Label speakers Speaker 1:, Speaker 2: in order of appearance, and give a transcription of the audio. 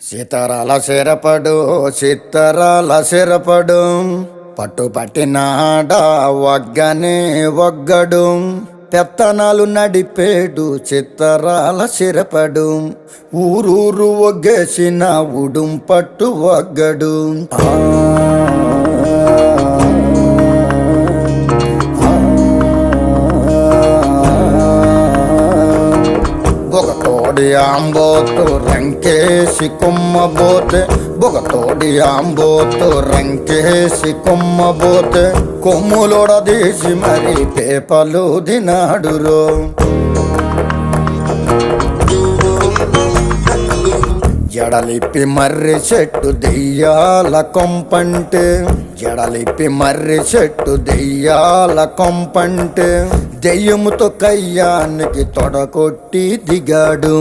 Speaker 1: సీతారాల సిరపడు చిత్తరాల సిరపడు పట్టుపట్టినాడా ఒగ్గనే ఒగ్గడు పెత్తనాలు నడిపేడు చిత్తరాల సిరపడు ఊరూరు ఒగ్గేసిన ఉడుం పట్టు ఒగ్గడు బొగతోడి ఆంబోతు రంకేసి కొమ్మబోతే బొగతోడి ఆంబోతు రంకేసి కొమ్మబోతే కొమ్ములోడదీసి మరి పేపలు దినాడురో జడలిప్పి మర్రి చెట్టు దెయ్యాల కొంపంటే జడలిప్పి మర్రి చెట్టు దెయ్యాల కొంపంటే దెయ్యముతో కయ్యానికి తొడకొట్టి దిగాడు